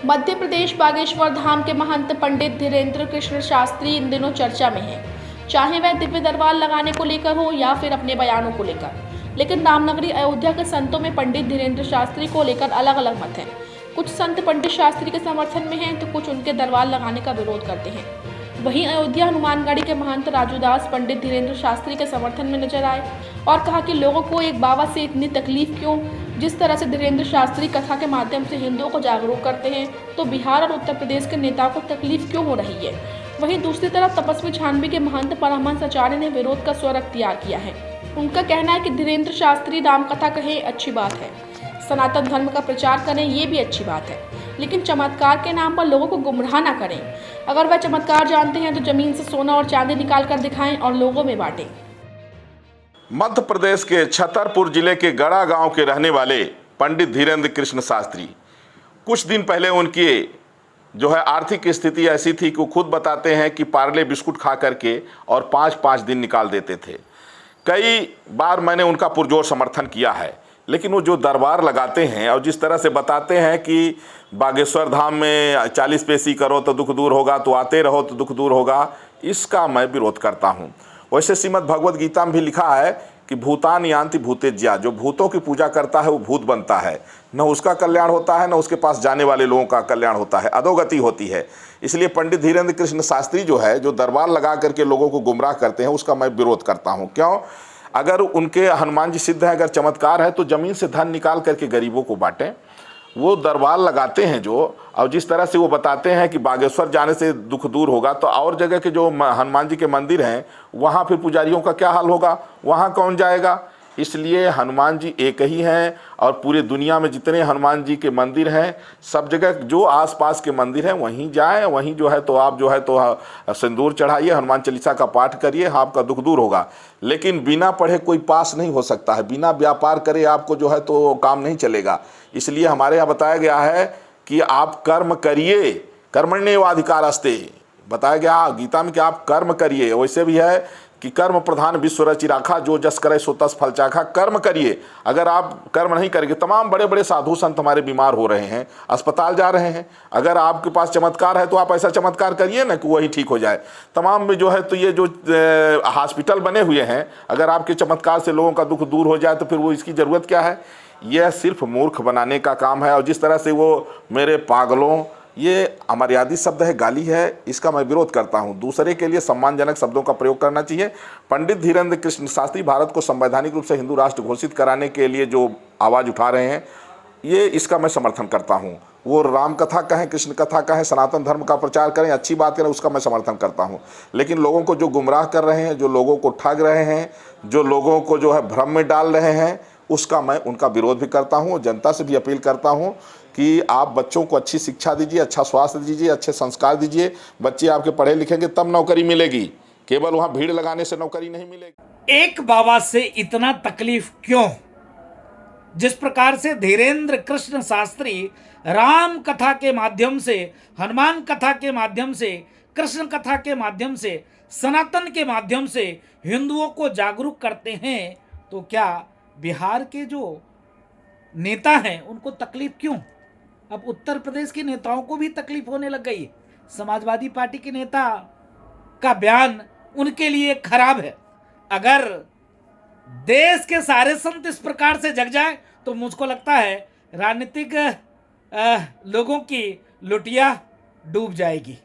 मध्य प्रदेश बागेश्वर धाम के महंत पंडित धीरेन्द्र कृष्ण शास्त्री इन दिनों चर्चा में हैं, चाहे वह दिव्य दरबार लगाने को लेकर हो या फिर अपने बयानों को लेकर। लेकिन रामनगरी अयोध्या के संतों में पंडित धीरेन्द्र शास्त्री को लेकर अलग अलग मत हैं। कुछ संत पंडित शास्त्री के समर्थन में हैं तो कुछ उनके दरबार लगाने का विरोध करते हैं। वहीं अयोध्या हनुमानगढ़ी के महंत राजूदास पंडित धीरेन्द्र शास्त्री के समर्थन में नजर आए और कहा कि लोगों को एक बाबा से इतनी तकलीफ क्यों। जिस तरह से धीरेन्द्र शास्त्री कथा के माध्यम से हिंदुओं को जागरूक करते हैं तो बिहार और उत्तर प्रदेश के नेताओं को तकलीफ क्यों हो रही है। वहीं दूसरी तरफ तपस्वी छानबी के महंत परमहंस आचार्य ने विरोध का स्वर अख्तियार किया है। उनका कहना है कि धीरेन्द्र शास्त्री राम कथा कहें अच्छी बात है, सनातन धर्म का प्रचार करें ये भी अच्छी बात है, लेकिन चमत्कार के नाम पर लोगों को गुमराह ना करें। अगर वह चमत्कार जानते हैं तो जमीन से सोना और चांदी निकाल कर दिखाएं और लोगों में बांटें। मध्य प्रदेश के छतरपुर जिले के गड़ा गांव के रहने वाले पंडित धीरेन्द्र कृष्ण शास्त्री, कुछ दिन पहले उनकी जो है आर्थिक स्थिति ऐसी थी कि वो खुद बताते हैं कि पार्ले बिस्कुट खा करके और 5-5 दिन निकाल देते थे। कई बार मैंने उनका पुरजोर समर्थन किया है, लेकिन वो जो दरबार लगाते हैं और जिस तरह से बताते हैं कि बागेश्वर धाम में 40 पेशी करो तो दुख दूर होगा, तो आते रहो तो दुख दूर होगा, इसका मैं विरोध करता हूँ। वैसे श्रीमद् भगवद गीता में भी लिखा है कि भूतान यान्ति भूतेज्या, जो भूतों की पूजा करता है वो भूत बनता है, न उसका कल्याण होता है न उसके पास जाने वाले लोगों का कल्याण होता है, अधोगति होती है। इसलिए पंडित धीरेन्द्र कृष्ण शास्त्री जो है, जो दरबार लगा करके लोगों को गुमराह करते हैं, उसका मैं विरोध करता हूँ। क्यों? अगर उनके हनुमान जी सिद्ध है, अगर चमत्कार है तो ज़मीन से धन निकाल करके गरीबों को बांटें। वो दरबार लगाते हैं जो, और जिस तरह से वो बताते हैं कि बागेश्वर जाने से दुख दूर होगा, तो और जगह के जो हनुमान जी के मंदिर हैं वहाँ फिर पुजारियों का क्या हाल होगा, वहाँ कौन जाएगा। इसलिए हनुमान जी एक ही हैं और पूरे दुनिया में जितने हनुमान जी के मंदिर हैं, सब जगह जो आसपास के मंदिर हैं वहीं जाएं, वहीं जो है तो आप जो है तो सिंदूर चढ़ाइए, हनुमान चालीसा का पाठ करिए, आपका दुख दूर होगा। लेकिन बिना पढ़े कोई पास नहीं हो सकता है, बिना व्यापार करे आपको जो है तो काम नहीं चलेगा। इसलिए हमारे यहाँ बताया गया है कि आप कर्म करिए, कर्मण्येवाधिकारस्ते, बताया गया गीता में कि आप कर्म करिए। वैसे भी है कि कर्म प्रधान विश्व रचि राखा, जो जस करे सो तस फल चाखा। कर्म करिए, अगर आप कर्म नहीं करेंगे, तमाम बड़े बड़े साधु संत हमारे बीमार हो रहे हैं, अस्पताल जा रहे हैं, अगर आपके पास चमत्कार है तो आप ऐसा चमत्कार करिए ना कि वही ठीक हो जाए। तमाम में जो है तो ये जो हॉस्पिटल बने हुए हैं, अगर आपके चमत्कार से लोगों का दुख दूर हो जाए तो फिर वो इसकी ज़रूरत क्या है। यह सिर्फ मूर्ख बनाने का काम है। और जिस तरह से वो मेरे पागलों, ये अमर्यादित शब्द है, गाली है, इसका मैं विरोध करता हूं। दूसरे के लिए सम्मानजनक शब्दों का प्रयोग करना चाहिए। पंडित धीरेन्द्र कृष्ण शास्त्री भारत को संवैधानिक रूप से हिंदू राष्ट्र घोषित कराने के लिए जो आवाज़ उठा रहे हैं, ये इसका मैं समर्थन करता हूं। वो राम कथा कहें, कृष्ण कथा कहें, सनातन धर्म का प्रचार करें, अच्छी बात करें, उसका मैं समर्थन करता हूं। लेकिन लोगों को जो गुमराह कर रहे हैं, जो लोगों को ठग रहे हैं, जो लोगों को जो है भ्रम में डाल रहे हैं, उसका मैं उनका विरोध भी करता हूँ। जनता से भी अपील करता हूँ कि आप बच्चों को अच्छी शिक्षा दीजिए, अच्छा स्वास्थ्य दीजिए, अच्छे संस्कार दीजिए। बच्चे आपके पढ़े लिखेंगे तब नौकरी मिलेगी, केवल वहाँ भीड़ लगाने से नौकरी नहीं मिलेगी। एक बाबा से इतना तकलीफ क्यों? जिस प्रकार से धीरेन्द्र कृष्ण शास्त्री राम कथा के माध्यम से, हनुमान कथा के माध्यम से, कृष्ण कथा के माध्यम से, सनातन के माध्यम से हिंदुओं को जागरूक करते हैं, तो क्या बिहार के जो नेता हैं उनको तकलीफ क्यों? अब उत्तर प्रदेश के नेताओं को भी तकलीफ होने लग गई। समाजवादी पार्टी के नेता का बयान उनके लिए खराब है। अगर देश के सारे संत इस प्रकार से जग जाए तो मुझको लगता है राजनीतिक लोगों की लुटिया डूब जाएगी।